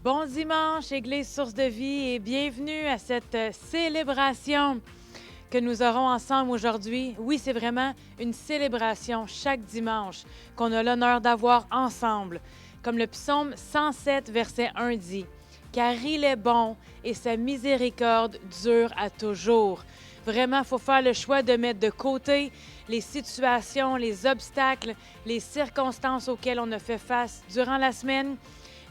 Bon dimanche, Église Source de Vie, et bienvenue à cette célébration que nous aurons ensemble aujourd'hui. Oui, c'est vraiment une célébration chaque dimanche qu'on a l'honneur d'avoir ensemble. Comme le psaume 107, verset 1 dit, « Car il est bon et sa miséricorde dure à toujours. » Vraiment, il faut faire le choix de mettre de côté les situations, les obstacles, les circonstances auxquelles on a fait face durant la semaine,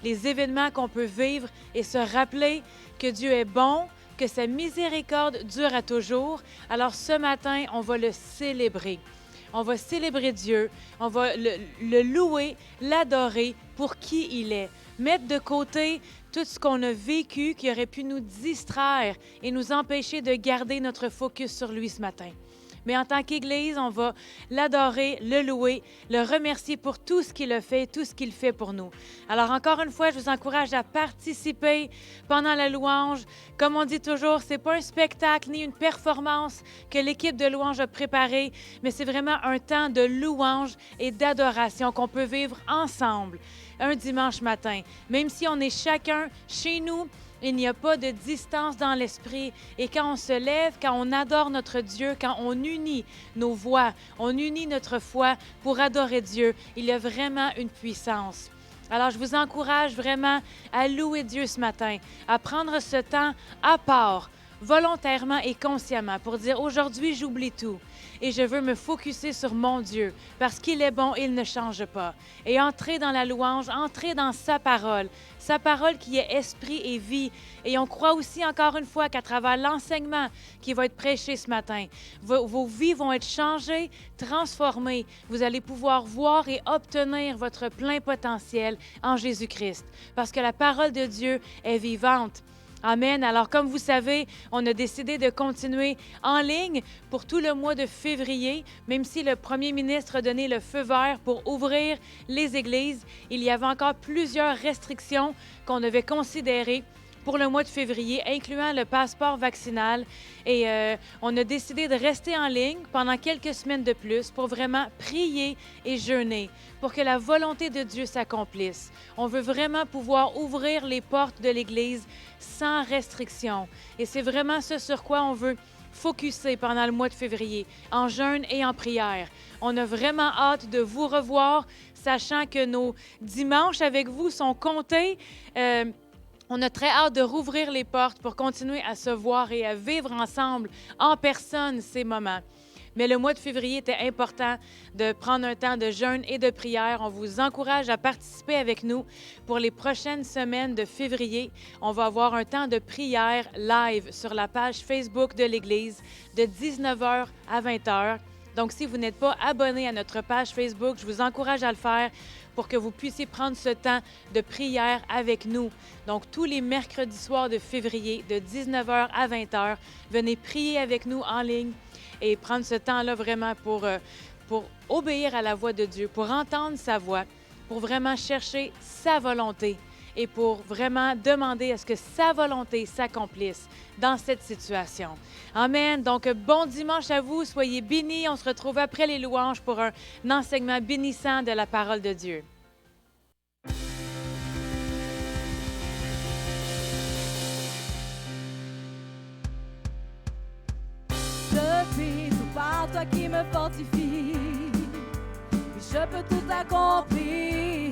les événements qu'on peut vivre et se rappeler que Dieu est bon, que sa miséricorde dure à toujours. Alors ce matin, on va le célébrer. On va célébrer Dieu, on va le louer, l'adorer pour qui il est. Mettre de côté tout ce qu'on a vécu qui aurait pu nous distraire et nous empêcher de garder notre focus sur lui ce matin. Mais en tant qu'Église, on va l'adorer, le louer, le remercier pour tout ce qu'il a fait, tout ce qu'il fait pour nous. Alors encore une fois, je vous encourage à participer pendant la louange. Comme on dit toujours, c'est pas un spectacle ni une performance que l'équipe de louange a préparé, mais c'est vraiment un temps de louange et d'adoration qu'on peut vivre ensemble un dimanche matin. Même si on est chacun chez nous, il n'y a pas de distance dans l'esprit. Et quand on se lève, quand on adore notre Dieu, quand on unit nos voix, on unit notre foi pour adorer Dieu, il y a vraiment une puissance. Alors, je vous encourage vraiment à louer Dieu ce matin, à prendre ce temps à part, volontairement et consciemment, pour dire « Aujourd'hui, j'oublie tout. » Et je veux me focusser sur mon Dieu, parce qu'il est bon, il ne change pas. Et entrer dans la louange, entrer dans sa parole qui est esprit et vie. Et on croit aussi encore une fois qu'à travers l'enseignement qui va être prêché ce matin, vos vies vont être changées, transformées. Vous allez pouvoir voir et obtenir votre plein potentiel en Jésus-Christ, parce que la parole de Dieu est vivante. Amen. Alors, comme vous savez, on a décidé de continuer en ligne pour tout le mois de février, même si le premier ministre a donné le feu vert pour ouvrir les églises. Il y avait encore plusieurs restrictions qu'on devait considérer pour le mois de février, incluant le passeport vaccinal. Et on a décidé de rester en ligne pendant quelques semaines de plus pour vraiment prier et jeûner, pour que la volonté de Dieu s'accomplisse. On veut vraiment pouvoir ouvrir les portes de l'Église sans restriction. Et c'est vraiment ce sur quoi on veut focusser pendant le mois de février, en jeûne et en prière. On a vraiment hâte de vous revoir, sachant que nos dimanches avec vous sont comptés. On a très hâte de rouvrir les portes pour continuer à se voir et à vivre ensemble en personne ces moments. Mais le mois de février était important de prendre un temps de jeûne et de prière. On vous encourage à participer avec nous pour les prochaines semaines de février. On va avoir un temps de prière live sur la page Facebook de l'Église de 19h à 20h. Donc, si vous n'êtes pas abonné à notre page Facebook, je vous encourage à le faire pour que vous puissiez prendre ce temps de prière avec nous. Donc, tous les mercredis soirs de février, de 19h à 20h, venez prier avec nous en ligne et prendre ce temps-là vraiment pour obéir à la voix de Dieu, pour entendre sa voix, pour vraiment chercher sa volonté et pour vraiment demander à ce que sa volonté s'accomplisse dans cette situation. Amen. Donc, bon dimanche à vous. Soyez bénis. On se retrouve après les louanges pour un enseignement bénissant de la parole de Dieu. Je suis tout par toi qui me fortifie. Je peux tout accomplir,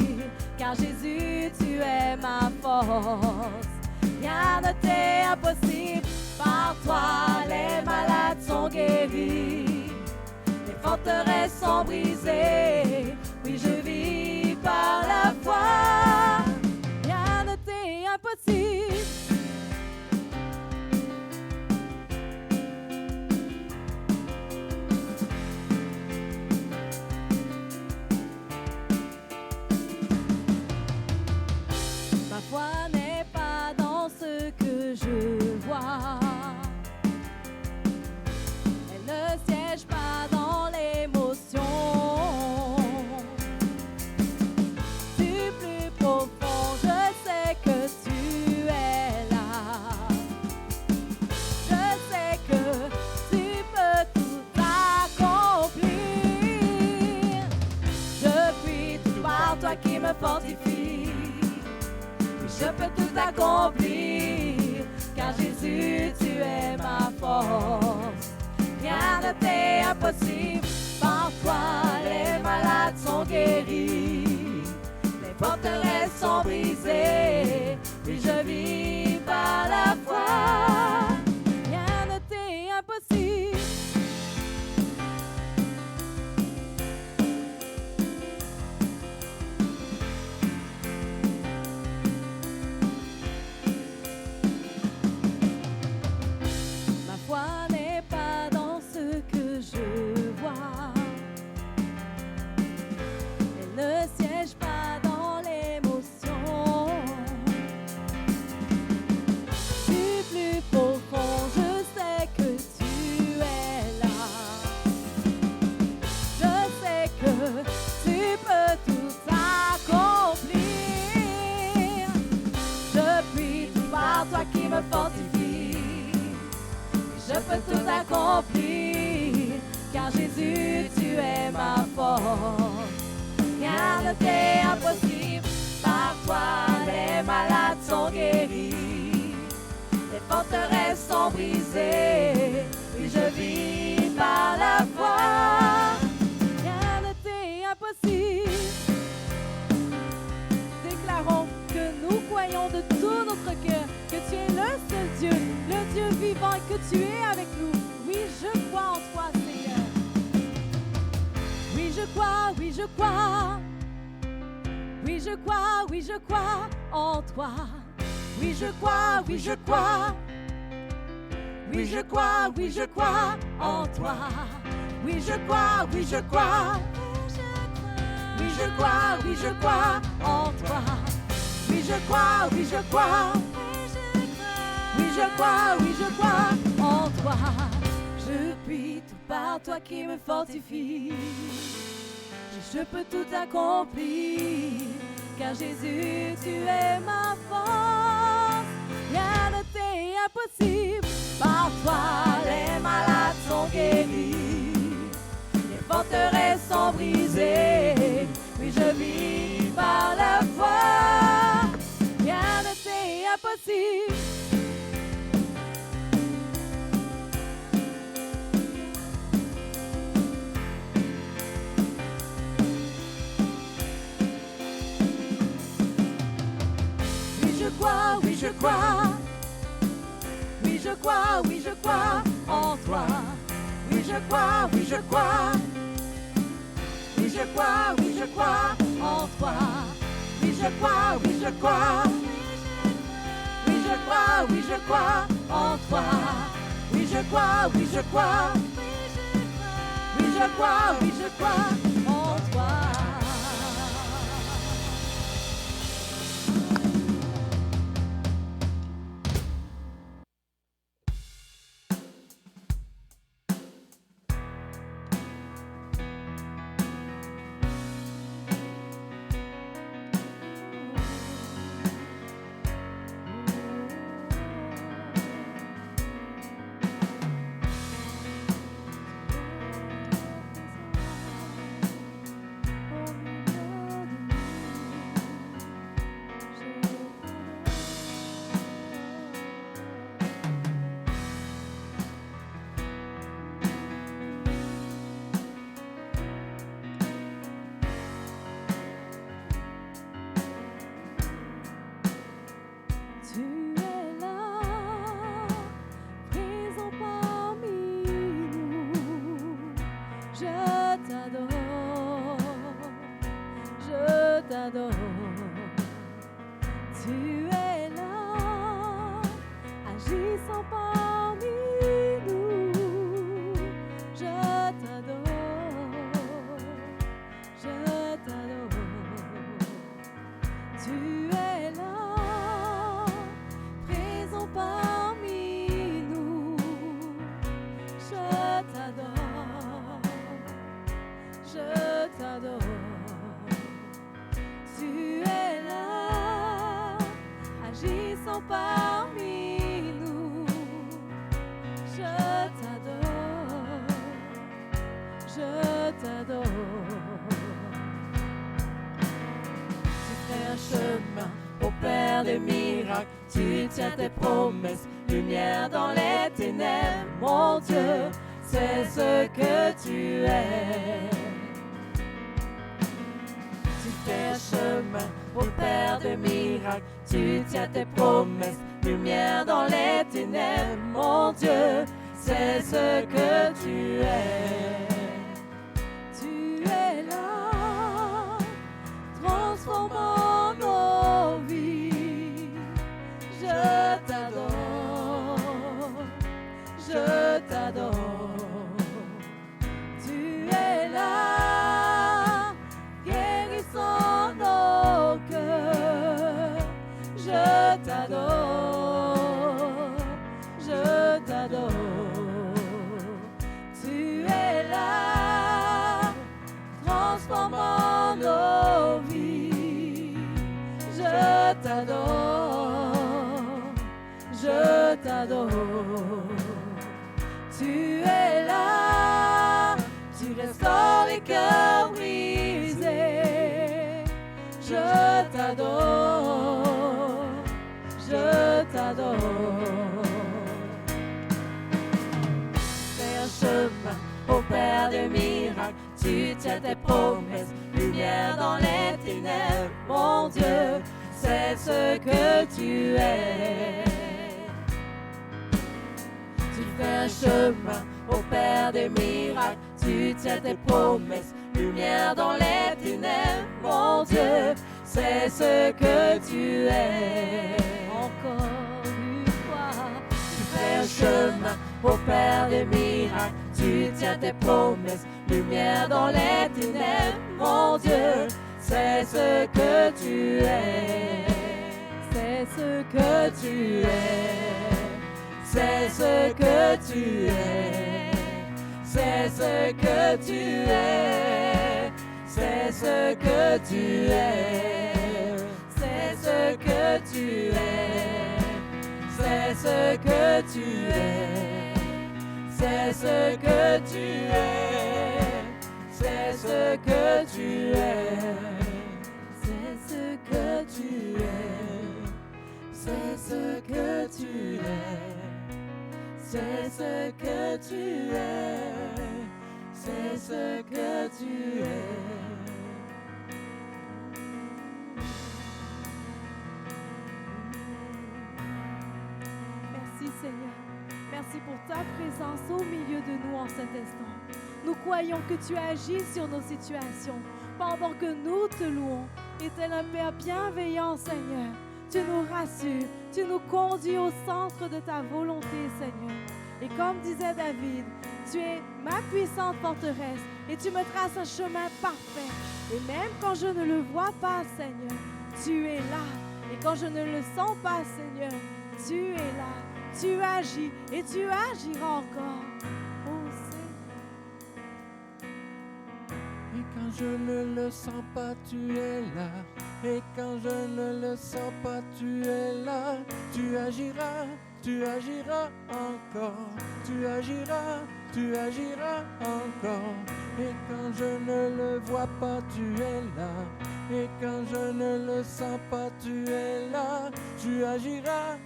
car Jésus, tu es ma force. Rien ne t'est impossible, par toi les malades sont guéris, les forteresses sont brisées. Oui, je vis par la foi. Rien ne t'est impossible. Ma foi n'est pas dans ce que je vois. Elle ne siège pas dans l'émotion. Du plus profond, je sais que tu es là. Je sais que tu peux tout accomplir. Je puis tout par toi qui me fortifie. je peux tout accomplir, car Jésus, tu es ma force. Rien ne t'est impossible, par toi les malades sont guéris, les forteresses sont brisées, oui je vis par la foi. Rien ne t'est impossible. Ma foi n'est pas dans ce que je vois, elle ne siège pas dans l'émotion. Du plus profond, je sais que tu es là. Je sais que tu peux tout accomplir. Je puis tout par toi qui me fortifie. Je peux tout accomplir, car Jésus, tu es ma force. Rien ne t'est impossible, par toi les malades sont guéris, les forteresses sont brisées, oui je vis par la foi. Rien ne t'est impossible. Déclarons que nous croyons de tout notre cœur que tu es le seul Dieu, le Dieu vivant, et que tu es avec nous. Oui, je crois en toi, Seigneur. Oui, je crois, oui, je crois. Oui, je crois, oui, je crois en toi. Oui, je crois, oui, je crois. Oui, je crois, oui, je crois en toi. Oui, je crois, oui, je crois. Oui, je crois, oui, je crois en toi. Oui, je crois, oui, je crois. Oui, je crois, oui, je crois en toi. Je puis tout par toi qui me fortifie. Je peux tout accomplir, car Jésus, tu es ma force. Rien ne t'est impossible, par toi les malades sont guéris, les forteresses sont brisées, oui je vis par la foi. Rien ne t'est impossible. Oui, je crois. Oui, je crois, oui, je crois en toi. Oui, je crois, oui, je crois. Oui, je crois, oui, je crois en toi. Oui, je crois, oui, je crois. Oui, je crois, oui, je crois en toi. Oui, je crois, oui, je crois. Oui, je crois, oui, je crois en toi. Tu es là, agissant parmi nous. Je t'adore, je t'adore. Tu es là, présent parmi nous. Je t'adore, je t'adore. Tu es là, agissant parmi nous. Je t'adore, je t'adore. Tu fais un chemin Ô Père des miracles, tu tiens tes promesses, lumière dans les ténèbres, mon Dieu, c'est ce que tu es. Tu fais un chemin, ô Père des miracles, tu tiens tes promesses, lumière dans les ténèbres, mon Dieu, c'est ce que tu es. Tu es là, transformant nos vies. Je t'adore, je t'adore. Tu es là, guérissant nos cœurs. Je t'adore, je t'adore. Tu es là, transformant nos vies. Je t'adore, je t'adore. Tu es là, tu restaures les cœurs brisés. Je t'adore, je t'adore. Fais un chemin, ô Père des miracles, tu tiens tes promesses, lumière dans les ténèbres, mon Dieu, c'est ce que tu es. Tu fais un chemin, ô Père des miracles, tu tiens tes promesses, lumière dans les ténèbres, mon Dieu, c'est ce que tu es. Encore une fois, tu fais un chemin, ô Père des miracles, tu tiens tes promesses, lumière dans les ténèbres, mon Dieu, c'est ce que tu es. C'est ce que tu es. C'est ce que tu es. C'est ce que tu es. C'est ce que tu es. C'est ce que tu es. C'est ce que tu es. C'est ce que tu es. C'est ce que tu es. C'est ce que tu es. C'est ce que tu es. C'est ce que tu es. C'est ce que tu es. Merci Seigneur. Merci pour ta présence au milieu de nous en cet instant. Nous croyons que tu agis sur nos situations pendant que nous te louons. Et tel un Père bienveillant, Seigneur, tu nous rassures, tu nous conduis au centre de ta volonté, Seigneur. Et comme disait David, tu es ma puissante forteresse et tu me traces un chemin parfait. Et même quand je ne le vois pas, Seigneur, tu es là. Et quand je ne le sens pas, Seigneur, tu es là. Tu agis et tu agiras encore. Oh Seigneur. Et quand je ne le sens pas, tu es là. Et quand je ne le sens pas, tu es là. Tu agiras encore. Tu agiras encore. Et quand je ne le vois pas, tu es là. Et quand je ne le sens pas, tu es là. Tu agiras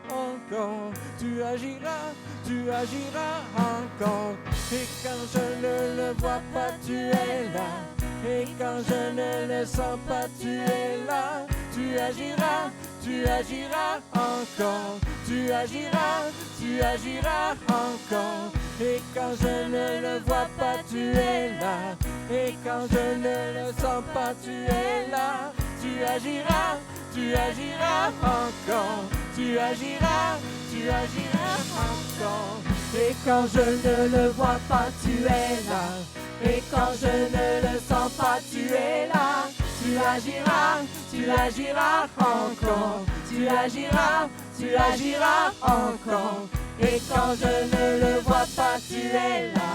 encore. Tu agiras encore. Et quand je ne le vois pas, tu es là. Et quand je ne le sens pas, tu es là. Tu agiras encore. Tu agiras encore. Et quand je ne le vois pas, tu es là. Et quand je ne le sens pas, tu es là. Tu agiras encore. Tu agiras encore. Et quand je ne le vois pas, tu es là. Et quand je ne le sens pas, tu es là. Tu agiras encore. Tu agiras encore. Et quand je ne le vois pas, tu es là.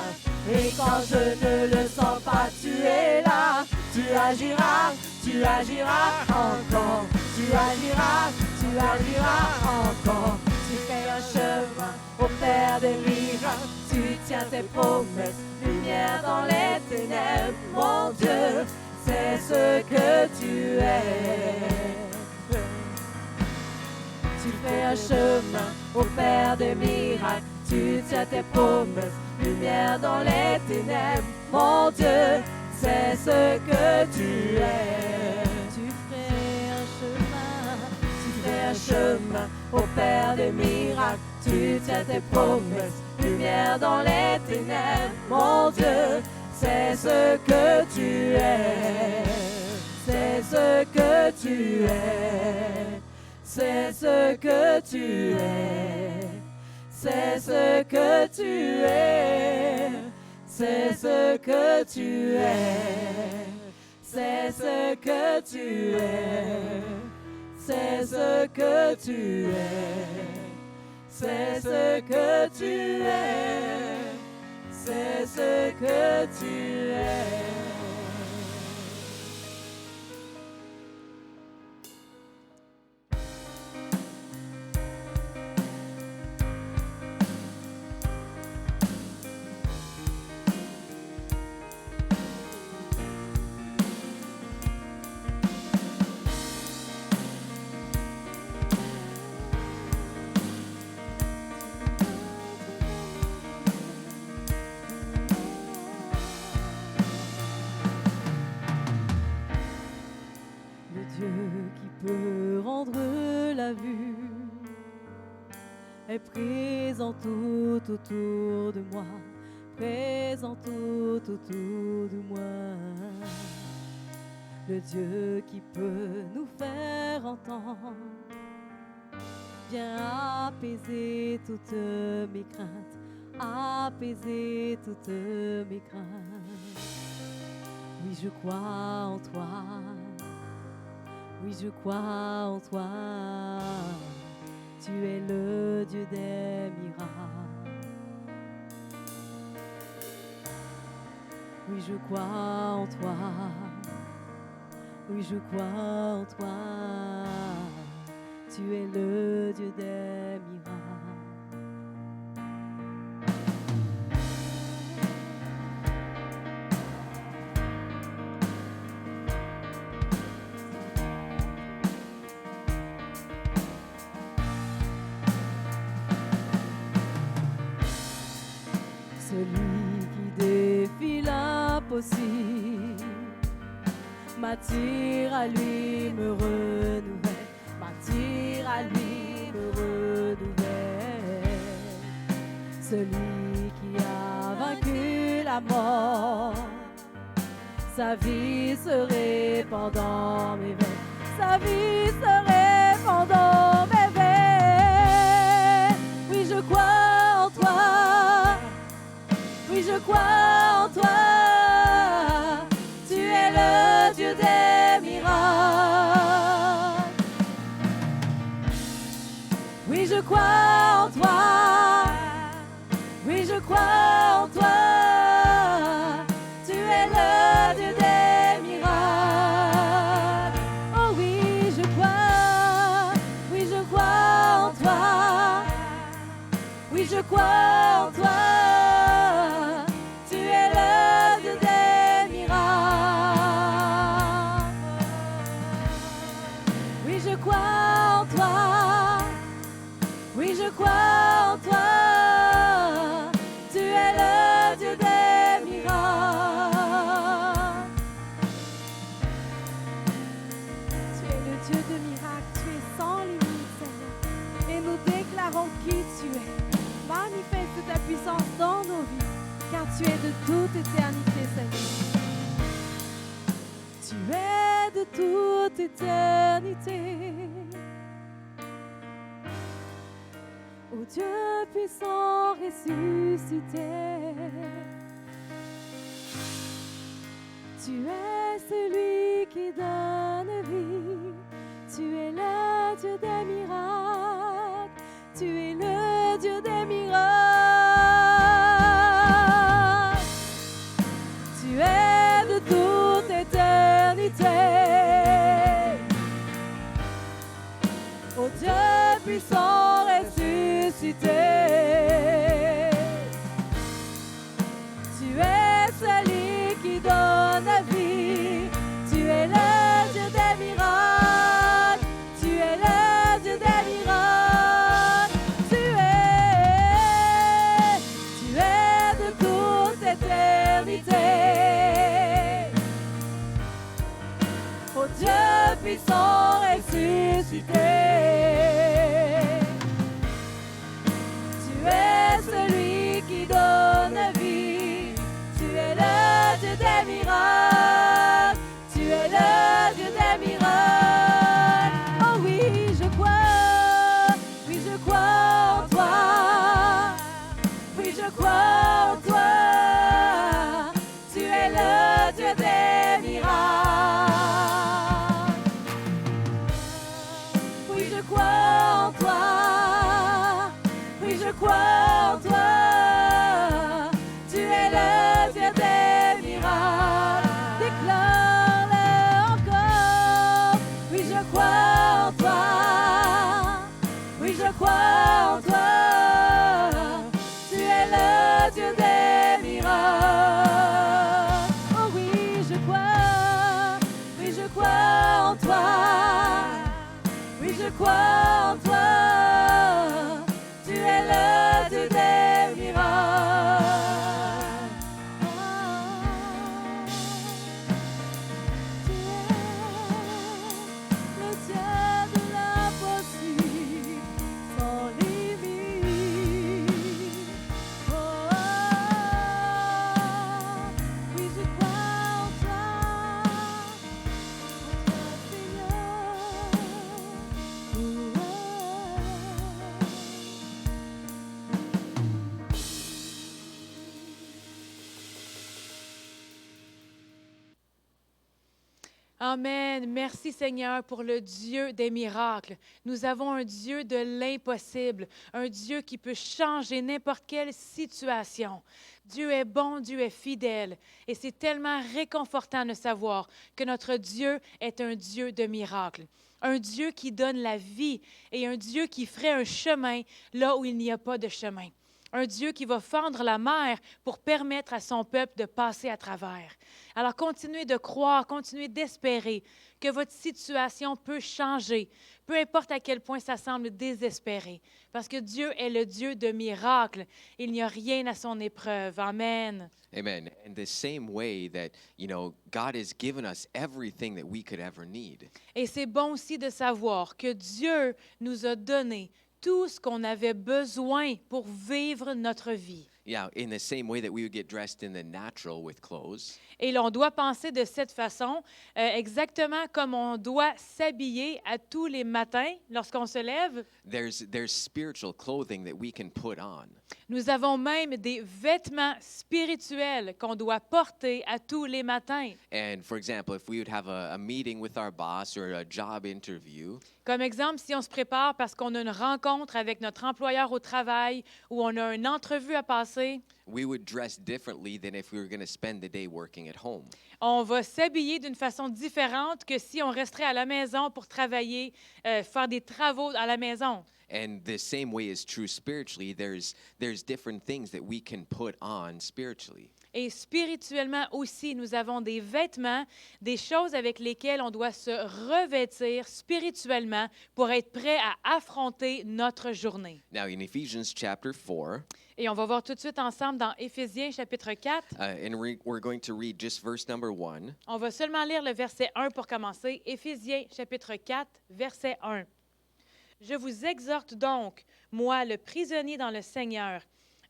Et quand je ne le sens pas, tu es là. Tu agiras encore. Tu agiras encore. Tu fais un chemin, ô Père des miracles. Tu tiens tes promesses, lumière dans les ténèbres. Mon Dieu, c'est ce que tu es. un chemin au Père des miracles. Tu tiens tes promesses, lumière dans les ténèbres. Mon Dieu, c'est ce que tu es. Tu ferais un chemin au Père des miracles. Tu tiens tes promesses, lumière dans les ténèbres. Mon Dieu, c'est ce que tu es. C'est ce que tu es. C'est ce que tu es. C'est ce que tu es. C'est ce que tu es. C'est ce que tu es. C'est ce que tu es. C'est ce que tu es. C'est ce que tu es. Est présent tout autour de moi, présent tout autour de moi. Le Dieu qui peut nous faire entendre, viens apaiser toutes mes craintes, apaiser toutes mes craintes. Oui, je crois en toi, oui, je crois en toi. Tu es le Dieu des miracles. Oui, je crois en toi. Oui, je crois en toi. Tu es le Dieu des miracles. Celui qui défie l'impossible m'attire à lui, me renouvelle, m'attire à lui, me renouvelle. Celui qui a vaincu la mort, sa vie se répand dans mes veines, sa vie se répand dans mes veines. Oui, je crois en toi. Oui, je crois en toi, tu es le Dieu des miracles. Oui, je crois en toi, oui, je crois en toi, tu es le Dieu des miracles. Oh oui, je crois en toi, oui, je crois en toi. Oui, je crois en toi, tu es le Dieu des miracles. Tu es le Dieu de miracles, tu es sans limite, Seigneur. Et nous déclarons qui tu es. Manifeste ta puissance dans nos vies, car tu es de toute éternité, Seigneur. Tu es de toute éternité. Ô Dieu puissant ressuscité, tu es celui qui donne vie, tu es le Dieu des miracles, tu es le Dieu des miracles, tu es de toute éternité. Ô Dieu puissant ressuscité, tu es celui qui donne la vie, tu es le Dieu des miracles, tu es le Dieu des miracles. Tu es celui qui donne vie. Tu es le Dieu des miracles. Tu es le Dieu des miracles. Oh oui, je crois. Oui, je crois en toi. Oui, je crois en toi. Tu es le Dieu des miracles. Oui, je crois en toi. Oui, je crois en toi. Tu es le Dieu des miracles. Déclare-le encore. Oui, je crois en toi. Oui, je crois en toi. Tu es le Dieu des miracles. Oh oui, je crois. Oui, je crois en toi. Oui, je crois en toi. Tu es le Dieu des miracles. Tu es le Dieu de l'impossible, sans limite. Oh, oui, je crois en toi, Seigneur. Amen. Merci Seigneur pour le Dieu des miracles. Nous avons un Dieu de l'impossible, un Dieu qui peut changer n'importe quelle situation. Dieu est bon, Dieu est fidèle. Et c'est tellement réconfortant de savoir que notre Dieu est un Dieu de miracles. Un Dieu qui donne la vie et un Dieu qui ferait un chemin là où il n'y a pas de chemin. Un Dieu qui va fendre la mer pour permettre à son peuple de passer à travers. Alors, continuez de croire, continuez d'espérer que votre situation peut changer, peu importe à quel point ça semble désespéré, parce que Dieu est le Dieu de miracles. Il n'y a rien à son épreuve. Amen. Amen. And the same way that, God has given us everything that we could ever need. Et c'est bon aussi de savoir que Dieu nous a donné tout ce qu'on avait besoin pour vivre notre vie. Yeah, in the same way that we would get dressed in the natural with clothes. Et l'on doit penser de cette façon, exactement comme on doit s'habiller à tous les matins lorsqu'on se lève. There's spiritual clothing that we can put on. Nous avons même des vêtements spirituels qu'on doit porter à tous les matins. And for example, if we would have a meeting with our boss or a job interview, Comme exemple, si on se prépare parce qu'on a une rencontre avec notre employeur au travail ou on a une entrevue à passer, we would dress differently than if we were going to spend the day working at home. on va s'habiller d'une façon différente que si on resterait à la maison pour travailler, faire des travaux à la maison. And the same way is true spiritually. There's different things that we can put on spiritually. Et spirituellement aussi, nous avons des vêtements, des choses avec lesquelles on doit se revêtir spirituellement pour être prêt à affronter notre journée. Now in Ephesians chapter 4, Et on va voir tout de suite ensemble dans Éphésiens chapitre 4. we're going to read just verse number 1. On va seulement lire le verset 1 pour commencer. Éphésiens chapitre 4, verset 1. Je vous exhorte donc, moi, le prisonnier dans le Seigneur,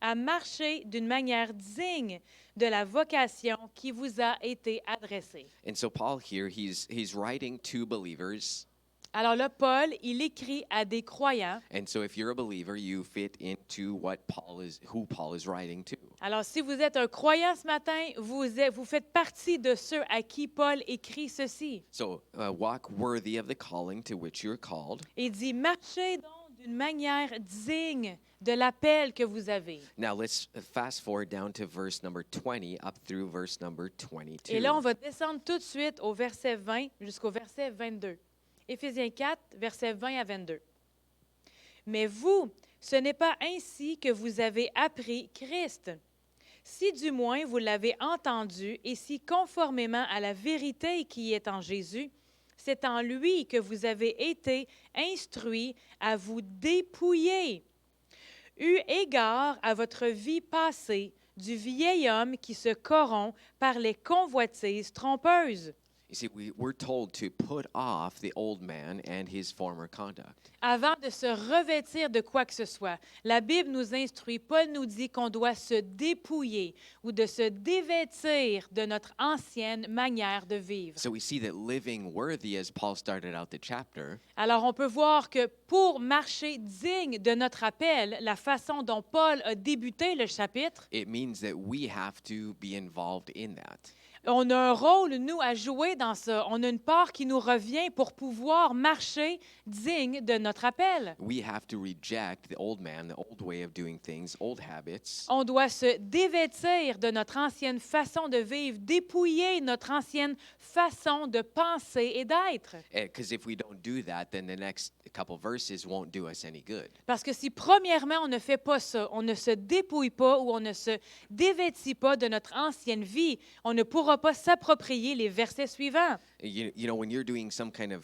à marcher d'une manière digne de la vocation qui vous a été adressée. And so Paul here, he's writing to believers. Alors là, Paul, il écrit à des croyants. And so if you're a believer, you fit into who Paul is writing to. Alors, si vous êtes un croyant ce matin, vous faites partie de ceux à qui Paul écrit ceci. So walk worthy of the calling to which you're called. Il dit, marchez donc d'une manière digne de l'appel que vous avez. Now let's fast forward down to verse number 20 up through verse number 22. Et là, on va descendre tout de suite au verset 20 jusqu'au verset 22. Éphésiens 4, versets 20 à 22. Mais vous, ce n'est pas ainsi que vous avez appris Christ. Si du moins vous l'avez entendu et si conformément à la vérité qui est en Jésus, c'est en lui que vous avez été instruits à vous dépouiller. Eu égard à votre vie passée, du vieil homme qui se corrompt par les convoitises trompeuses. You see, we're told to put off the old man and his former conduct. Avant de se revêtir de quoi que ce soit, la Bible nous instruit, Paul nous dit qu'on doit se dépouiller ou de se dévêtir de notre ancienne manière de vivre. So we see that living worthy, as Paul started out the chapter, Alors, on peut voir que pour marcher digne de notre appel, la façon dont Paul a débuté le chapitre, it means that we have to be involved in that. on a un rôle, nous, à jouer dans ça. On a une part qui nous revient pour pouvoir marcher digne de notre appel. We have to reject the old man, the old way of doing things, old habits. On doit se dévêtir de notre ancienne façon de vivre, dépouiller notre ancienne façon de penser et d'être. Because if we don't do that, then the next couple verses won't do us any good. Parce que si, premièrement, on ne fait pas ça, on ne se dépouille pas ou on ne se dévêtit pas de notre ancienne vie, on ne pourra pas s'approprier les versets suivants. You know, when you're doing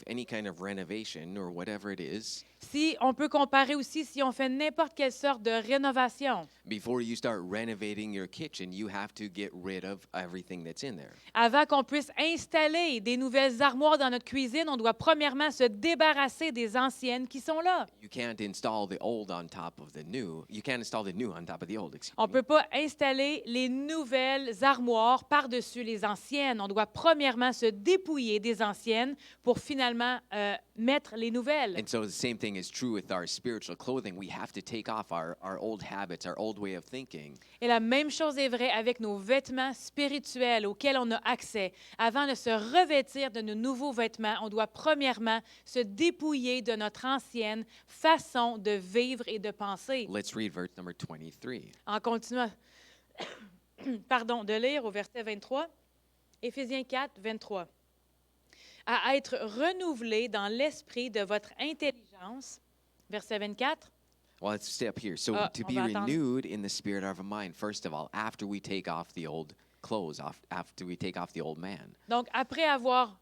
any kind of renovation or whatever it is, Si on peut comparer aussi si on fait n'importe quelle sorte de rénovation. before you start renovating your kitchen, you have to get rid of everything that's in there. Avant qu'on puisse installer des nouvelles armoires dans notre cuisine, on doit premièrement se débarrasser des anciennes qui sont là. You can't install the old on top of the new. You can't install the new on top of the old, excuse On ne me. peut pas installer les nouvelles armoires par-dessus les anciennes. On doit premièrement se dépouiller des anciennes pour finalement mettre les nouvelles. And so the same thing is true with our spiritual clothing. We have to take off our old habits, our old way of thinking. Et la même chose est vraie avec nos vêtements spirituels auxquels on a accès. Avant de se revêtir de nos nouveaux vêtements, on doit premièrement se dépouiller de notre ancienne façon de vivre et de penser. Let's read verse number 23. En continuant de lire au verset 23, Éphésiens 4, 23. À être renouvelé dans l'esprit de votre intelligence. Verset 24. Well, let's stay up here. So to on be va attendre. renewed in the spirit of our mind, first of all, after we take off the old clothes, after we take off the old man. Donc, après avoir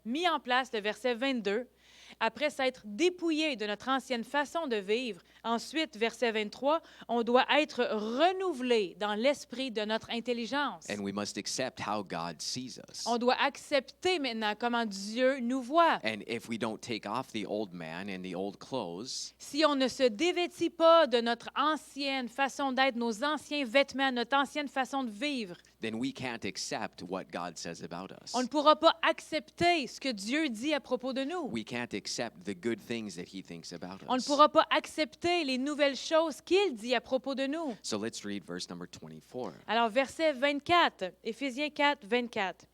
mis en place le verset 22, après s'être dépouillé de notre ancienne façon de vivre, ensuite, verset 23, on doit être renouvelé dans l'esprit de notre intelligence. And we must accept how God sees us. On doit accepter maintenant comment Dieu nous voit. And if we don't take off the old man and the old clothes, Si on ne se dévêtit pas de notre ancienne façon d'être, nos anciens vêtements, notre ancienne façon de vivre, then we can't accept what God says about us. on ne pourra pas accepter ce que Dieu dit à propos de nous. We can't accept the good things that he thinks about On ne us. pourra pas accepter les nouvelles choses qu'il dit à propos de nous. So let's read verse number 24. Alors, verset 24, Éphésiens 4, 24.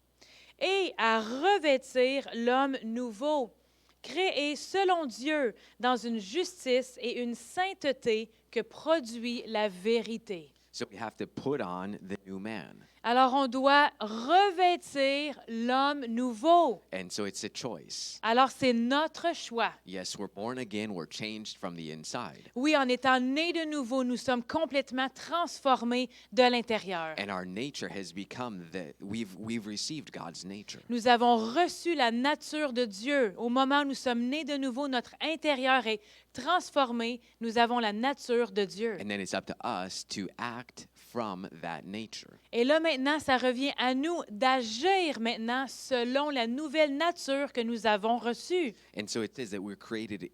Et à revêtir l'homme nouveau, créé selon Dieu dans une justice et une sainteté que produit la vérité. So we have to put on the new man. Alors, on doit revêtir l'homme nouveau. And so it's a choice. Alors, c'est notre choix. Yes, we're born again, we're changed from the inside. Oui, en étant nés de nouveau, nous sommes complètement transformés de l'intérieur. And our nature has become we've received God's nature. Nous avons reçu la nature de Dieu. Au moment où nous sommes nés de nouveau, notre intérieur est transformé. Nous avons la nature de Dieu. And then it's up to us to act from that nature. Et là, maintenant, ça revient à nous d'agir maintenant selon la nouvelle nature que nous avons reçue. And so it says that we're created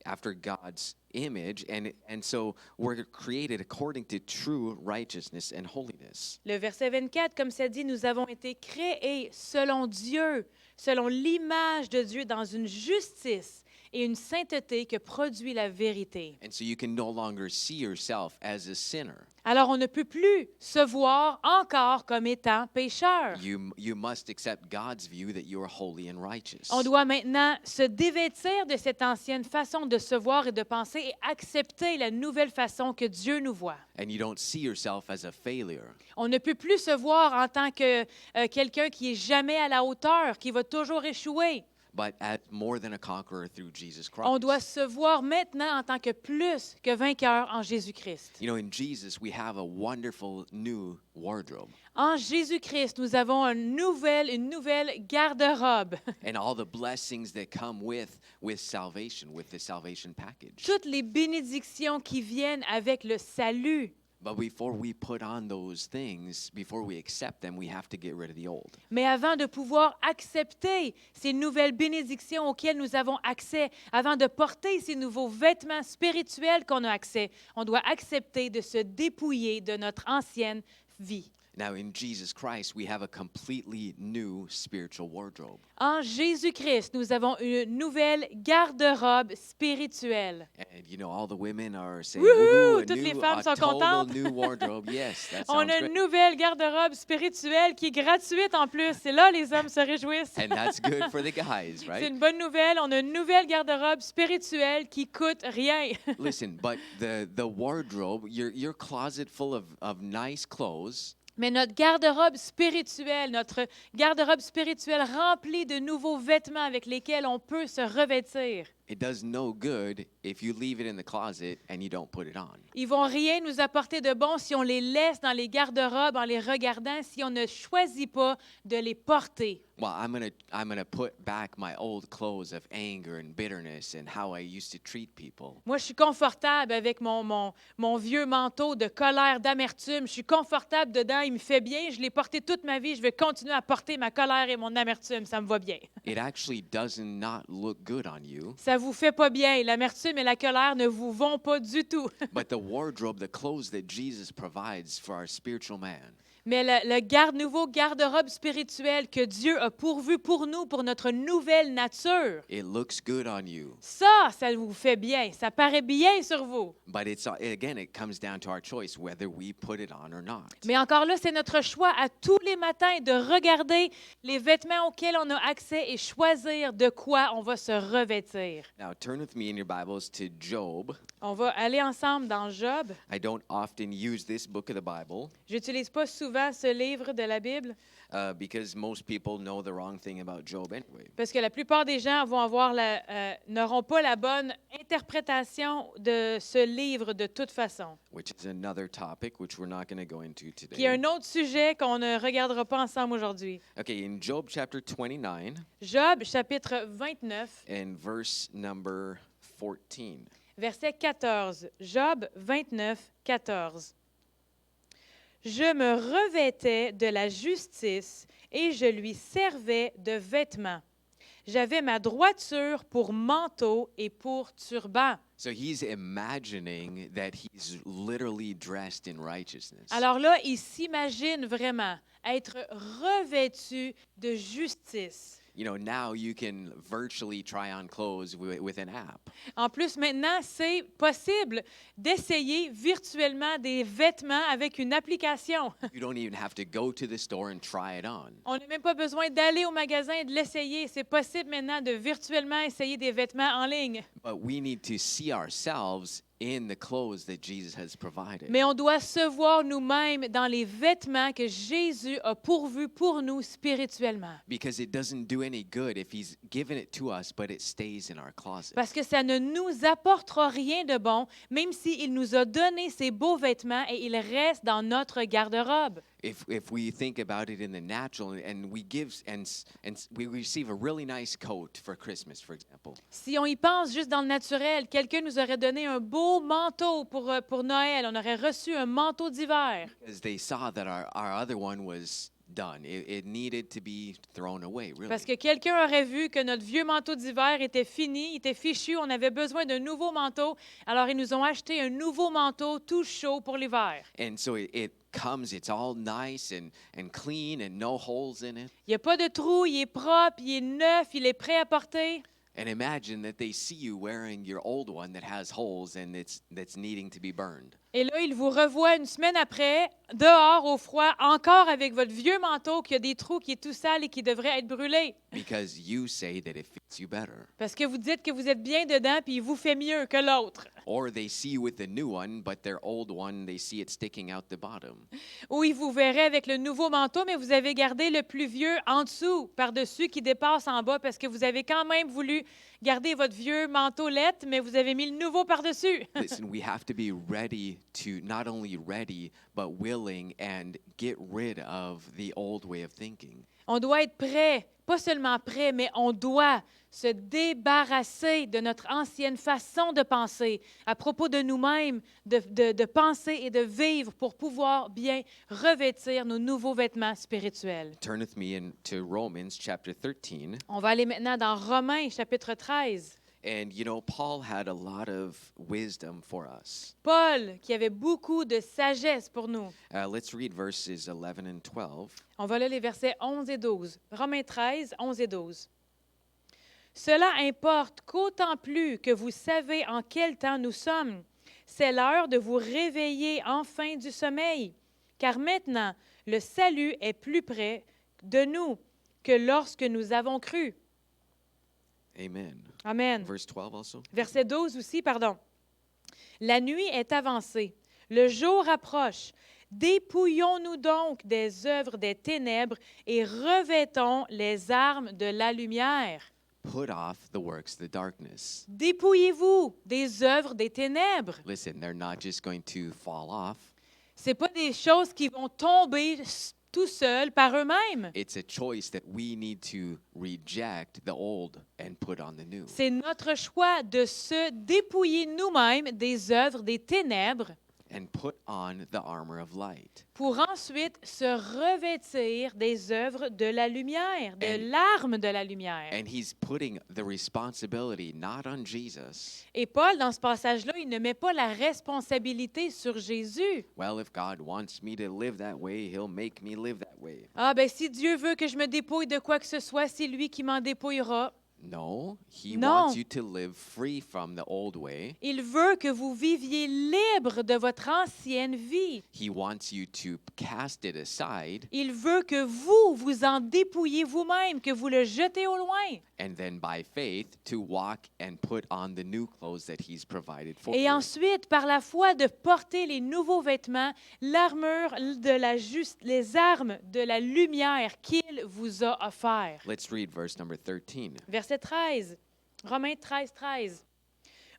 after God's image, and so we're created according to true righteousness and holiness. Le verset 24, comme ça dit, nous avons été créés selon Dieu, selon l'image de Dieu, dans une justice et une sainteté que produit la vérité. And so you can no longer see yourself as a sinner. Alors, on ne peut plus se voir encore comme étant pécheur. You must accept God's view that you are holy and righteous. On doit maintenant se dévêtir de cette ancienne façon de se voir et de penser et accepter la nouvelle façon que Dieu nous voit. And you don't see yourself as a failure. On ne peut plus se voir en tant que quelqu'un qui est jamais à la hauteur, qui va toujours échouer. But as more than a conqueror through Jesus Christ. On doit se voir maintenant en tant que plus que vainqueur en Jésus-Christ. You know, in Jesus, we have a wonderful new wardrobe. En Jésus-Christ, nous avons une nouvelle garde-robe. And all the blessings that come with salvation, with the salvation package. Toutes les bénédictions qui viennent avec le salut. But before we put on those things, before we accept them, we have to get rid of the old. Mais avant de pouvoir accepter ces nouvelles bénédictions auxquelles nous avons accès, avant de porter ces nouveaux vêtements spirituels qu'on a accès, on doit accepter de se dépouiller de notre ancienne vie. Now, in Jesus Christ, we have a completely new spiritual wardrobe. En Jésus-Christ, nous avons une nouvelle garde-robe spirituelle. And you know, all the women are saying, Woohoo! "Woohoo, a Toutes les new, femmes a sont total contentes. new wardrobe." Yes, that On sounds a great. une nouvelle garde-robe spirituelle qui est gratuite en plus. C'est là les hommes se réjouissent. And that's good for the guys, C'est right? une bonne nouvelle. On a une nouvelle garde-robe spirituelle qui coûte rien. Listen, but the wardrobe, your closet full of nice clothes, Mais notre garde-robe spirituelle, notre garde-robe spirituelle remplie de nouveaux vêtements avec lesquels on peut se revêtir. it does no good if you leave it in the closet and you don't put it on. Ils vont rien nous apporter de bon si on les laisse dans les garde-robes en les regardant, si on ne choisit pas de les porter. Well, I'm gonna put back my old clothes of anger and bitterness and how I used to treat people. Moi, je suis confortable avec mon vieux manteau de colère, d'amertume. Je suis confortable dedans, il me fait bien. Je l'ai porté toute ma vie. Je vais continuer à porter ma colère et mon amertume. Ça me va bien. It actually does not look good on you, Ça vous fait pas bien. L'amertume et la colère ne vous vont pas du tout. but the wardrobe, the clothes that Jesus provides for our spiritual man, Mais nouveau garde-robe spirituel que Dieu a pourvu pour nous, pour notre nouvelle nature, it looks good on you. ça vous fait bien. Ça paraît bien sur vous. But it comes down to our choice whether we put it on or not. Mais encore là, c'est notre choix à tous les matins de regarder les vêtements auxquels on a accès et choisir de quoi on va se revêtir. Now, turn with me in your Bibles to Job. On va aller ensemble dans Job. I don't often use this book of the Bible J'utilise pas souvent ce livre de la Bible because most people know the wrong thing about Job anyway. parce que la plupart des gens n'auront pas la bonne interprétation de ce livre de toute façon. Which is another topic which we're not going to go into today. Qui est un autre sujet qu'on ne regardera pas ensemble aujourd'hui. Okay, in Job chapter 29 Job, chapitre 29, and verse number 14. verset 14. Job 29, 14. Je me revêtais de la justice et je lui servais de vêtements. J'avais ma droiture pour manteau et pour turban. So he's imagining that he's literally dressed in righteousness. Alors là, il s'imagine vraiment être revêtu de justice. You know, now you can virtually try on clothes with an app. En plus, maintenant, c'est possible d'essayer virtuellement des vêtements avec une application. You don't even have to go to the store and try it on. On n'a même pas besoin d'aller au magasin et de l'essayer. C'est possible maintenant de virtuellement essayer des vêtements en ligne. But we need to see ourselves in the clothes that Jesus has provided. Mais on doit se voir nous-mêmes dans les vêtements que Jésus a pourvus pour nous spirituellement. Because it doesn't do any good if he's given it to us, but it stays in our closet. Parce que ça ne nous apportera rien de bon, même s'il nous a donné ces beaux vêtements et ils restent dans notre garde-robe. If we think about it in the natural and we give and we receive a really nice coat for Christmas, for example. Si on y pense juste dans le naturel, quelqu'un nous aurait donné un beau manteau pour Noël. On aurait reçu un manteau d'hiver. Because they saw that our other one was done. It needed to be thrown away, really. Parce que quelqu'un aurait vu que notre vieux manteau d'hiver était fini, il était fichu, on avait besoin d'un nouveau manteau. Alors, ils nous ont acheté un nouveau manteau tout chaud pour l'hiver. And so it comes, it's all nice and clean and no holes in it. Il n'y a pas de trou, il est propre, il est neuf, il est prêt à porter. And imagine that they see you wearing your old one that has holes and that's needing to be burned. Et là, il vous revoit une semaine après, dehors au froid, encore avec votre vieux manteau qui a des trous, qui est tout sale et qui devrait être brûlé. Because you say that it fits you better. Parce que vous dites que vous êtes bien dedans puis il vous fait mieux que l'autre. Or they see you with the new one, but their old one, they see it sticking out the bottom. Ou il vous verrait avec le nouveau manteau, mais vous avez gardé le plus vieux en dessous, par-dessus, qui dépasse en bas, parce que vous avez quand même voulu garder votre vieux manteau lettre, mais vous avez mis le nouveau par-dessus. Listen, we have to be ready to not only ready, but willing and get rid of the old way of thinking. On doit être prêt, pas seulement prêt, mais on doit se débarrasser de notre ancienne façon de penser à propos de nous-mêmes, de penser et de vivre pour pouvoir bien revêtir nos nouveaux vêtements spirituels. Turn with me into Romans chapter 13. On va aller maintenant dans Romains chapitre 13. And you know, Paul had a lot of wisdom for us. Paul, qui avait beaucoup de sagesse pour nous. Let's read verses 11 and 12. On va lire les versets 11 et 12. Romains 13, 11 et 12. Cela importe qu'autant plus que vous savez en quel temps nous sommes, c'est l'heure de vous réveiller enfin du sommeil, car maintenant le salut est plus près de nous que lorsque nous avons cru. Amen. Amen. Verse 12 also. Verset 12 aussi, pardon. La nuit est avancée, le jour approche. Dépouillons-nous donc des œuvres des ténèbres et revêtons les armes de la lumière. Put off the works of the darkness. Dépouillez-vous des œuvres des ténèbres. Listen, they're not just going to fall off. C'est pas des choses qui vont tomber tout seuls par eux-mêmes. It's a choice that we need to reject the old and put on the new. C'est notre choix de se dépouiller nous-mêmes des œuvres des ténèbres And put on the armor of light. pour ensuite se revêtir des œuvres de la lumière, de And- l'arme de la lumière. And he's putting the responsibility not on Jesus. Et Paul, dans ce passage-là, il ne met pas la responsabilité sur Jésus. Well, if God wants me to live that way, he'll make me live that way. Ah, ben si Dieu veut que je me dépouille de quoi que ce soit, c'est lui qui m'en dépouillera. No, he Non. wants you to live free from the old way. Il veut que vous viviez libre de votre ancienne vie. He wants you to cast it aside Il veut que vous vous en dépouillez vous-même, que vous le jetez au loin. and then by faith to walk and put on the new clothes that he's provided for Et you. ensuite, par la foi, de porter les nouveaux vêtements, l'armure de les armes de la lumière qu'il vous a offert. Let's read verse number 13. Verset 13, Romains 13, 13.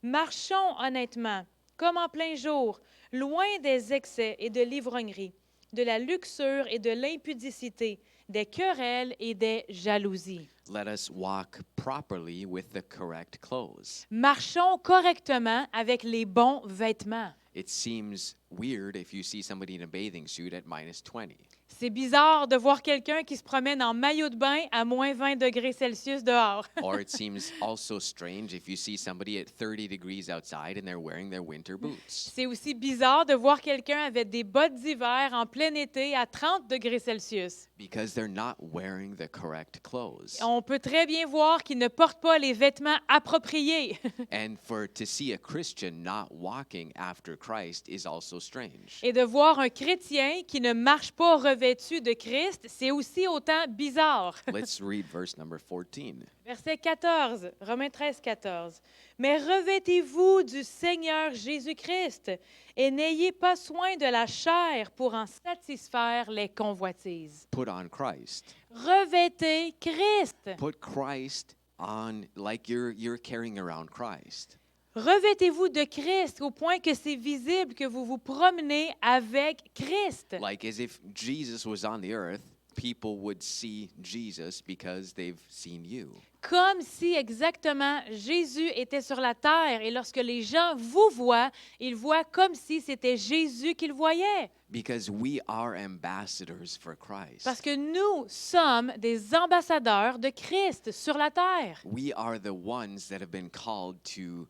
Marchons honnêtement, comme en plein jour, loin des excès et de l'ivrognerie, de la luxure et de l'impudicité, des querelles et des jalousies. Let us walk properly with the correct clothes. Marchons correctement avec les bons vêtements. It seems weird if you see somebody in a bathing suit at minus 20. C'est bizarre de voir quelqu'un qui se promène en maillot de bain à moins 20 degrés Celsius dehors. Or it seems also strange if you see somebody at 30 degrees outside and they're wearing their winter boots. C'est aussi bizarre de voir quelqu'un avec des bottes d'hiver en plein été à 30 degrés Celsius. Because they're not wearing the correct clothes. On peut très bien voir qu'il ne porte pas les vêtements appropriés. And to see a Christian not walking after Christ is also strange. Et de voir un chrétien qui ne marche pas revêtu de Christ, c'est aussi autant bizarre. Let's read verse number 14. Verset 14, Romains 13, 14. Mais revêtez-vous du Seigneur Jésus-Christ et n'ayez pas soin de la chair pour en satisfaire les convoitises. Put on Christ. Revêtez Christ. Put Christ on like you're carrying around Christ. Revêtez-vous de Christ au point que c'est visible que vous vous promenez avec Christ. Like as if Jesus was on the earth, people would see Jesus because they've seen you. Comme si exactement Jésus était sur la terre et lorsque les gens vous voient, ils voient comme si c'était Jésus qu'ils voyaient. Because we are ambassadors for Christ. Parce que nous sommes des ambassadeurs de Christ sur la terre. We are the ones that have been called to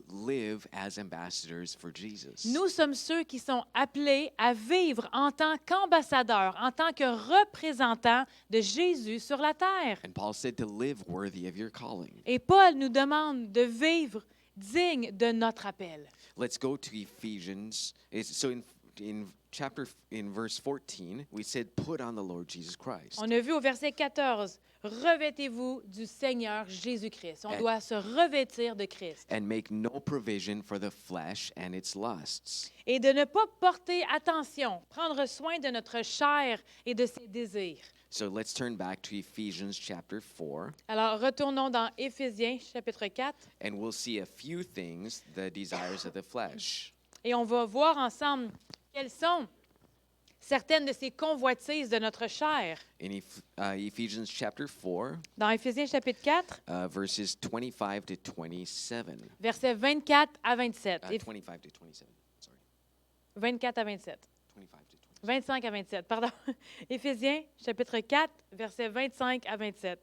live as ambassadors for Jesus. Nous sommes ceux qui sont appelés à vivre en tant qu'ambassadeurs, en tant que représentants de Jésus sur la terre. And Paul said to live worthy of your calling. Et Paul nous demande de vivre digne de notre appel. Let's go to Ephesians. So in verse 14, we said, put on the Lord Jesus Christ. On a vu au verset 14, revêtez-vous du Seigneur Jésus-Christ. On doit se revêtir de Christ. And make no provision for the flesh and its lusts. Et de ne pas porter attention, prendre soin de notre chair et de ses désirs. So let's turn back to Ephesians chapter 4, Alors, retournons dans Éphésiens, chapitre 4, and we'll see a few things, the desires of the flesh. et on va voir ensemble quelles sont certaines de ces convoitises de notre chair. In Ephesians chapter 4, Dans Éphésiens chapitre 4, verses 25 to 27. versets 24 à 27. 25 to 27. Sorry. 24 à 27. 25 to 27. 25 à 27, pardon. Éphésiens chapitre 4, versets 25 à 27.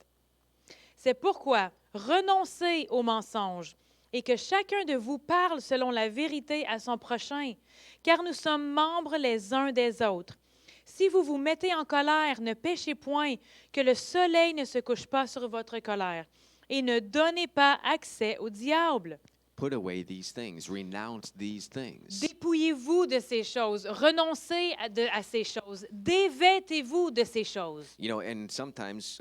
C'est pourquoi renoncez aux mensonges et que chacun de vous parle selon la vérité à son prochain, car nous sommes membres les uns des autres. Si vous vous mettez en colère, ne péchez point, que le soleil ne se couche pas sur votre colère, et ne donnez pas accès au diable. Put away these things, renounce these things. Dépouillez-vous de ces choses, renoncez à ces choses, dévêtez-vous de ces choses. You know, and sometimes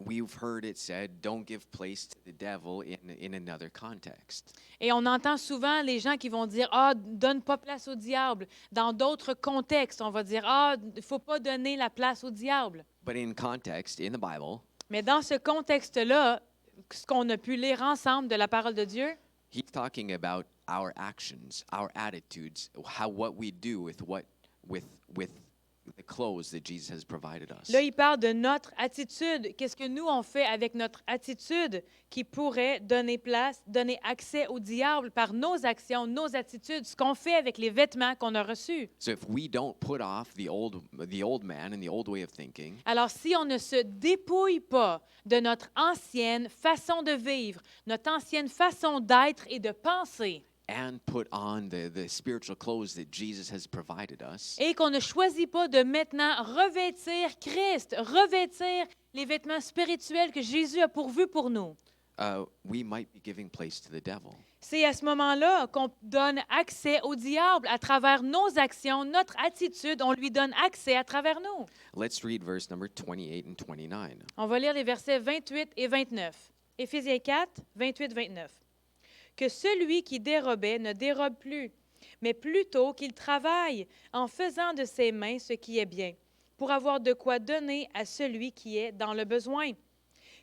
we've heard it said, don't give place to the devil in another context. Et on entend souvent les gens qui vont dire « Ah, donne pas place au diable ». Dans d'autres contextes, on va dire « Ah, il ne faut pas donner la place au diable But in context, in the Bible, ». Mais dans ce contexte-là, ce qu'on a pu lire ensemble de la parole de Dieu, he's talking about our actions, our attitudes, what we do with the clothes that Jesus has provided us. là, il parle de notre attitude. Qu'est-ce que nous, on fait avec notre attitude qui pourrait donner place, donner accès au diable par nos actions, nos attitudes, ce qu'on fait avec les vêtements qu'on a reçus. So if we don't put off the old man and the old way of thinking, Alors, si on ne se dépouille pas de notre ancienne façon de vivre, notre ancienne façon d'être et de penser, and put on the spiritual clothes that Jesus has provided us, et qu'on ne choisit pas de maintenant revêtir Christ, revêtir les vêtements spirituels que Jésus a pourvus pour nous, we might be giving place to the devil. c'est à ce moment-là qu'on donne accès au diable à travers nos actions, notre attitude, on lui donne accès à travers nous. Let's read verse number 28 and 29. On va lire les versets 28 et 29. Éphésiens 4, 28-29. Que celui qui dérobait ne dérobe plus, mais plutôt qu'il travaille en faisant de ses mains ce qui est bien, pour avoir de quoi donner à celui qui est dans le besoin.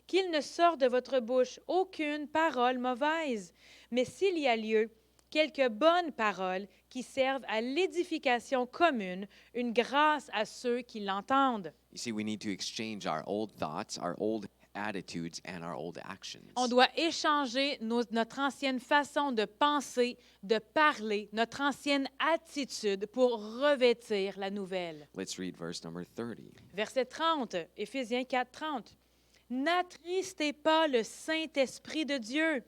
Qu'il ne sorte de votre bouche aucune parole mauvaise, mais s'il y a lieu, quelques bonnes paroles qui servent à l'édification commune, une grâce à ceux qui l'entendent. You see, we need to exchange our old thoughts, our old attitudes, and our old actions. On doit échanger notre ancienne façon de penser, de parler, notre ancienne attitude pour revêtir la nouvelle. Let's read verse number 30. Verset 30, Éphésiens 4, 30. N'attristez pas le Saint-Esprit de Dieu,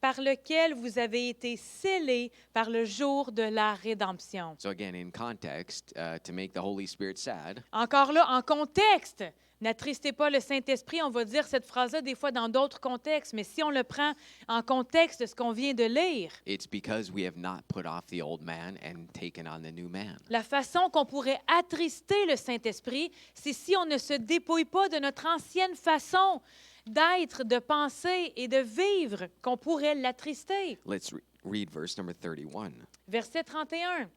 par lequel vous avez été scellés par le jour de la rédemption. So again, in context, to make the Holy Spirit sad, Encore là, en contexte, n'attristez pas le Saint-Esprit, on va dire cette phrase-là des fois dans d'autres contextes, mais si on le prend en contexte de ce qu'on vient de lire, it's because we have not put off the old man and taken on the new man. la façon qu'on pourrait attrister le Saint-Esprit, c'est si on ne se dépouille pas de notre ancienne façon d'être, de penser et de vivre, qu'on pourrait l'attrister. Let's read verse number 31. Verset 31.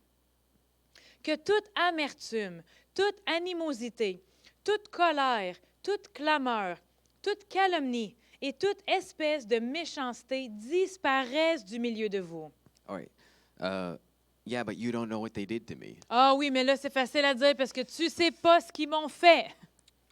Que toute amertume, toute animosité, toute colère, toute clameur, toute calomnie et toute espèce de méchanceté disparaissent du milieu de vous. All right. Yeah, but you don't know what they did to me. Ah oui, mais là, c'est facile à dire parce que tu ne sais pas ce qu'ils m'ont fait.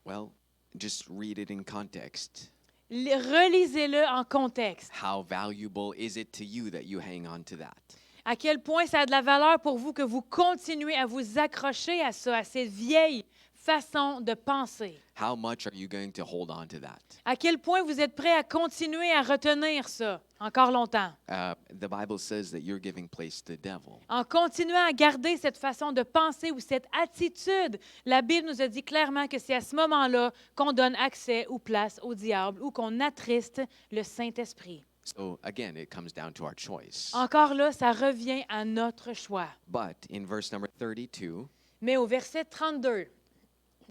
Well, just read it in context. Relisez-le en contexte. How valuable is it to you that you hang on to that? À quel point ça a de la valeur pour vous que vous continuez à vous accrocher à ça, à cette vieille façon de penser. How much are you going to hold on to that? À quel point vous êtes prêt à continuer à retenir ça encore longtemps? The Bible says that you're giving place to the devil. En continuant à garder cette façon de penser ou cette attitude, la Bible nous a dit clairement que c'est à ce moment-là qu'on donne accès ou place au diable ou qu'on attriste le Saint-Esprit. So again, it comes down to our choice. Encore là, ça revient à notre choix. But in verse number 32, Mais au verset 32,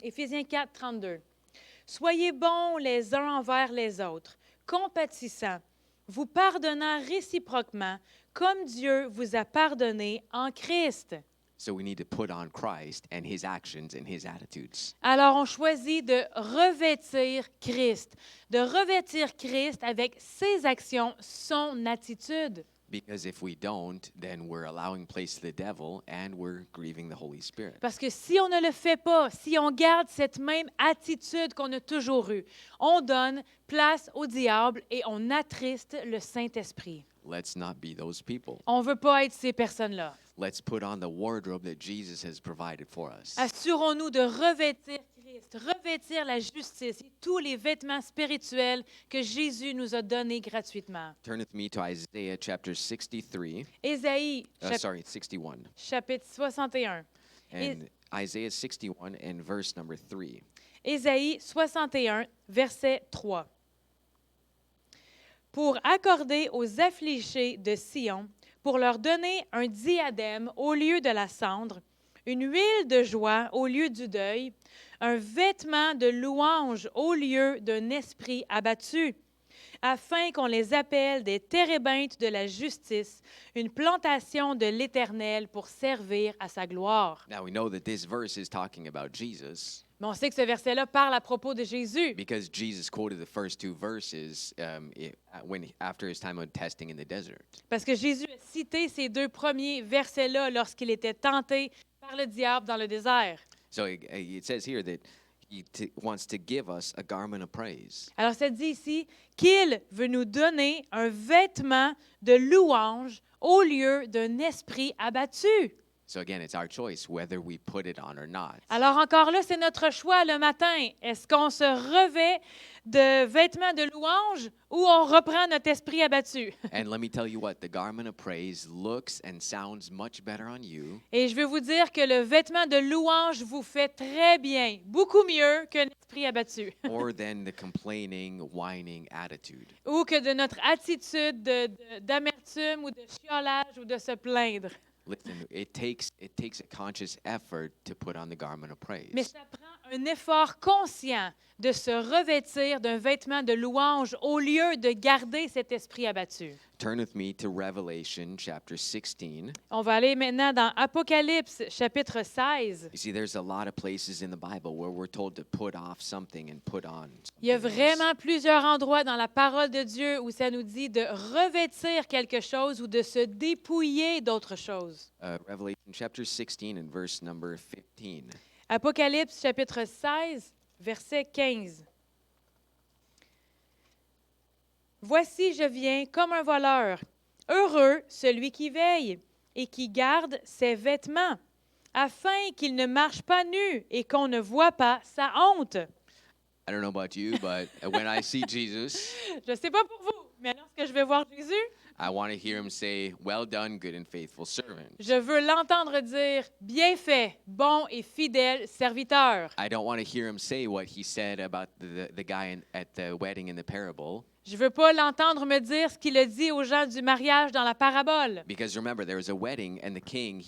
Éphésiens 4, 32, « Soyez bons les uns envers les autres, compatissants, vous pardonnant réciproquement, comme Dieu vous a pardonné en Christ. » so we need to put on Christ and his actions and his attitudes. Alors, on choisit de revêtir Christ avec ses actions, son attitude. Because if we don't, then we're allowing place to the devil and we're grieving the Holy Spirit. Parce que si on ne le fait pas, si on garde cette même attitude qu'on a toujours eue, on donne place au diable et on attriste le Saint-Esprit. Let's not be those people. On ne veut pas être ces personnes-là. Let's put on the wardrobe that Jesus has provided for us. Assurons-nous de revêtir Christ, revêtir la justice et tous les vêtements spirituels que Jésus nous a donnés gratuitement. Turn with me to Isaiah chapter 63. Ésaïe, 61. chapitre 61. And Isaiah 61 and verse number 3. Ésaïe 61, verset 3. Pour accorder aux affligés de Sion, pour leur donner un diadème au lieu de la cendre, une huile de joie au lieu du deuil, un vêtement de louange au lieu d'un esprit abattu, afin qu'on les appelle des térébintes de la justice, une plantation de l'Éternel pour servir à sa gloire. Now we know that this verse is talking about Jesus Mais on sait que ce verset-là parle à propos de Jésus. because Jesus quoted the first two verses after his time of testing in the desert. Parce que Jésus a cité ces deux premiers versets-là lorsqu'il était tenté par le diable dans le désert. So it says here that he wants to give us a garment of praise. Alors, ça dit ici qu'il veut nous donner un vêtement de louange au lieu d'un esprit abattu. So again, it's our choice whether we put it on or not. Alors, encore là, c'est notre choix le matin. Est-ce qu'on se revêt de vêtements de louange ou on reprend notre esprit abattu? And let me tell you what, the garment of praise looks and sounds much better on you Et je veux vous dire que le vêtement de louange vous fait très bien, beaucoup mieux qu'un esprit abattu. more than the complaining, whining attitude. Ou que de notre attitude d'amertume ou de chiolage ou de se plaindre. Listen, it takes a conscious effort to put on the garment of praise. Mais ça prend un effort conscient de se revêtir d'un vêtement de louange au lieu de garder cet esprit abattu. Turn with me to Revelation chapter 16. On va aller maintenant dans Apocalypse chapitre 16. You see, there's a lot of places in the Bible where we're told to put off something and put on Il y a something else. vraiment plusieurs endroits dans la parole de Dieu où ça nous dit de revêtir quelque chose ou de se dépouiller d'autre chose. Revelation chapter 16 and verse number 15. Apocalypse chapitre 16, verset 15. Voici, je viens comme un voleur. Heureux celui qui veille et qui garde ses vêtements, afin qu'il ne marche pas nu et qu'on ne voit pas sa honte. I don't know about you, but when I see Jesus, Je ne sais pas pour vous, mais lorsque je vais voir Jésus, I want to hear him say, "Well done, good and faithful servant." je veux l'entendre dire « Bien fait, bon et fidèle serviteur I don't want to hear him say what he said about the guy at the wedding in the parable. ». Je ne veux pas l'entendre me dire ce qu'il a dit aux gens du mariage dans la parabole. Because remember, there was a wedding, and the king,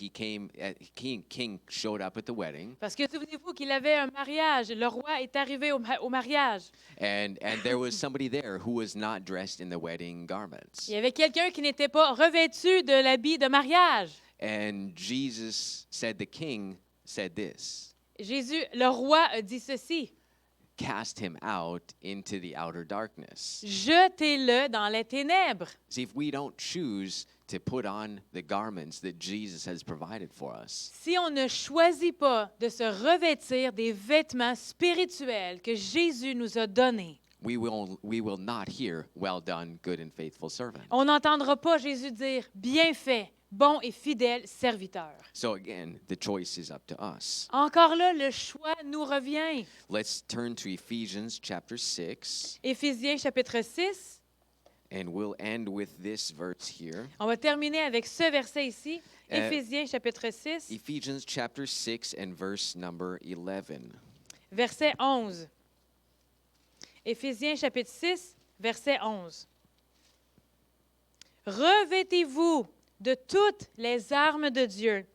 king showed up at the wedding, Parce que souvenez-vous qu'il avait un mariage. Le roi est arrivé au mariage. and there was somebody there who was not dressed in the wedding garments. Il y avait quelqu'un qui n'était pas revêtu de l'habit de mariage. And Jesus said, the king said this, Jésus, le roi, a dit ceci. cast him out into the outer darkness. Jetez-le dans les ténèbres. See, if we don't choose to put on the garments that Jesus has provided for us, Si on ne choisit pas de se revêtir des vêtements spirituels que Jésus nous a donnés, we will not hear, "Well done, good and faithful servant." on n'entendra pas Jésus dire « Bien fait, bon et fidèle serviteur So again, the choice is up to us. ». Encore là, le choix nous revient. Let's turn to Ephesians chapter 6, Éphésiens chapitre 6. and we'll end with this verse here. On va terminer avec ce verset ici. Euh, Éphésiens chapitre 6, Ephesians chapter 6 and verse number 11. verset 11. Éphésiens chapitre 6, verset 11. Revêtez-vous de toutes les armes de Dieu,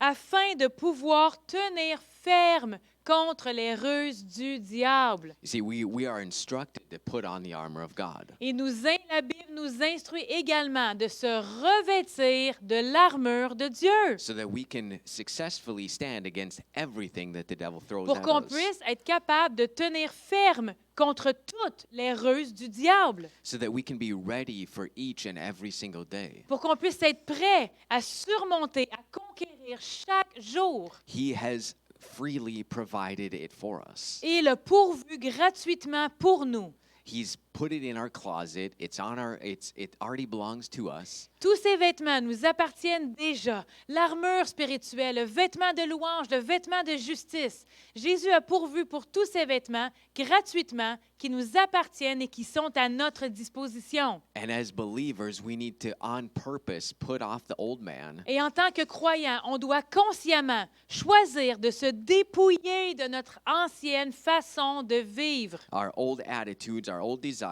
afin de pouvoir tenir ferme contre les ruses du diable. You see, we are instructed to put on the armor of God. Et nous imbibe nous instruit également de se revêtir de l'armure de Dieu so that we can successfully stand against everything that the devil throws pour at qu'on us. puisse être capable de tenir ferme contre toutes les ruses du diable, So that we can be ready for each and every single day. pour qu'on puisse être prêt à surmonter, à conquérir chaque jour. He has freely provided it for us. Et il a pourvu gratuitement pour nous. He's put it in our closet. It already belongs to us. Tous ces vêtements nous appartiennent déjà. L'armure spirituelle, le vêtement de louange, le vêtement de justice. Jésus a pourvu pour tous ces vêtements gratuitement qui nous appartiennent et qui sont à notre disposition. And as believers, we need to, on purpose, put off the old man. Et en tant que croyants, on doit consciemment choisir de se dépouiller de notre ancienne façon de vivre. Our old attitudes, our old desires,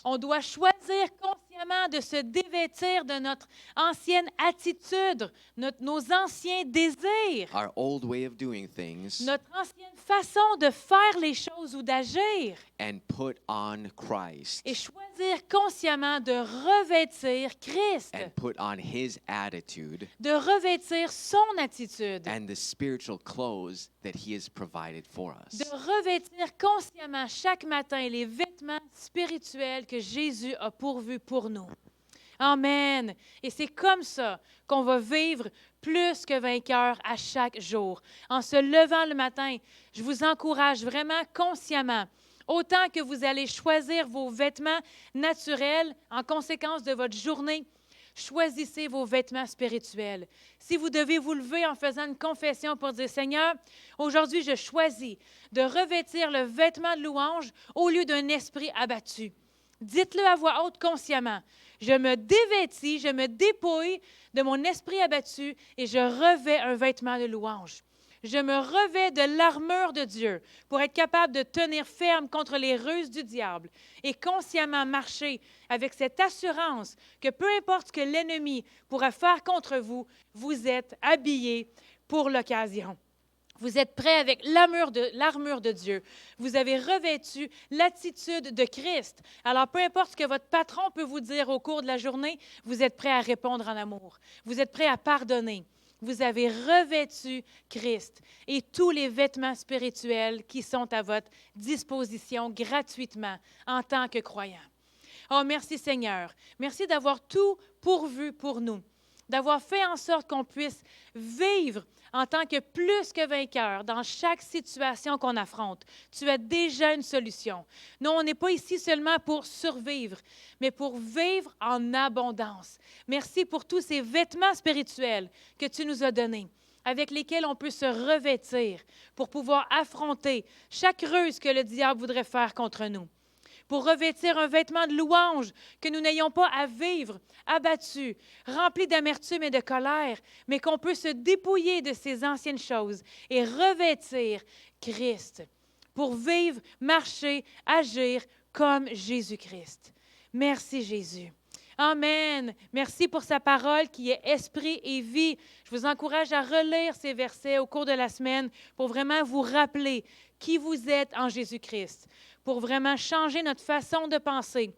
On doit choisir consciemment de se dévêtir de notre ancienne attitude, nos anciens désirs, our old way of doing things, notre ancienne façon de faire les choses ou d'agir, and put on Christ et choisir consciemment de revêtir Christ, and put on his attitude de revêtir son attitude, and the spiritual clothes that he has provided for us. de revêtir consciemment chaque matin les vêtements spirituels que Jésus a pourvus pour nous. Amen. Et c'est comme ça qu'on va vivre plus que vainqueur à chaque jour. En se levant le matin, je vous encourage vraiment consciemment, autant que vous allez choisir vos vêtements naturels en conséquence de votre journée, choisissez vos vêtements spirituels. Si vous devez vous lever en faisant une confession pour dire, Seigneur, aujourd'hui je choisis de revêtir le vêtement de louange au lieu d'un esprit abattu. Dites-le à voix haute consciemment. Je me dévêtis, je me dépouille de mon esprit abattu et je revêts un vêtement de louange. Je me revêts de l'armure de Dieu pour être capable de tenir ferme contre les ruses du diable et consciemment marcher avec cette assurance que peu importe ce que l'ennemi pourra faire contre vous, vous êtes habillés pour l'occasion. Vous êtes prêts avec l'armure de Dieu. Vous avez revêtu l'attitude de Christ. Alors, peu importe ce que votre patron peut vous dire au cours de la journée, vous êtes prêts à répondre en amour. Vous êtes prêts à pardonner. Vous avez revêtu Christ et tous les vêtements spirituels qui sont à votre disposition gratuitement en tant que croyant. Oh, merci Seigneur. Merci d'avoir tout pourvu pour nous, d'avoir fait en sorte qu'on puisse vivre en tant que plus que vainqueur dans chaque situation qu'on affronte. Tu as déjà une solution. Non, on n'est pas ici seulement pour survivre, mais pour vivre en abondance. Merci pour tous ces vêtements spirituels que tu nous as donnés, avec lesquels on peut se revêtir pour pouvoir affronter chaque ruse que le diable voudrait faire contre nous. Pour revêtir un vêtement de louange, que nous n'ayons pas à vivre abattus, remplis d'amertume et de colère, mais qu'on peut se dépouiller de ces anciennes choses et revêtir Christ pour vivre, marcher, agir comme Jésus-Christ. Merci Jésus. Amen. Merci pour sa parole qui est esprit et vie. Je vous encourage à relire ces versets au cours de la semaine pour vraiment vous rappeler qui vous êtes en Jésus-Christ, pour vraiment changer notre façon de penser.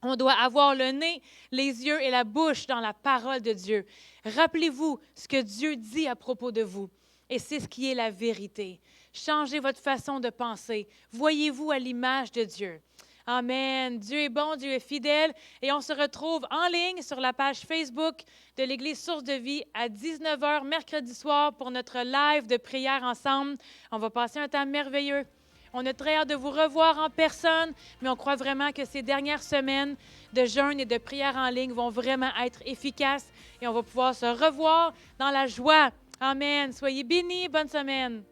On doit avoir le nez, les yeux et la bouche dans la parole de Dieu. Rappelez-vous ce que Dieu dit à propos de vous. Et c'est ce qui est la vérité. Changez votre façon de penser. Voyez-vous à l'image de Dieu. Amen. Dieu est bon, Dieu est fidèle. Et on se retrouve en ligne sur la page Facebook de l'Église Source de Vie à 19h mercredi soir pour notre live de prière ensemble. On va passer un temps merveilleux. On a très hâte de vous revoir en personne, mais on croit vraiment que ces dernières semaines de jeûne et de prière en ligne vont vraiment être efficaces et on va pouvoir se revoir dans la joie. Amen. Soyez bénis. Bonne semaine.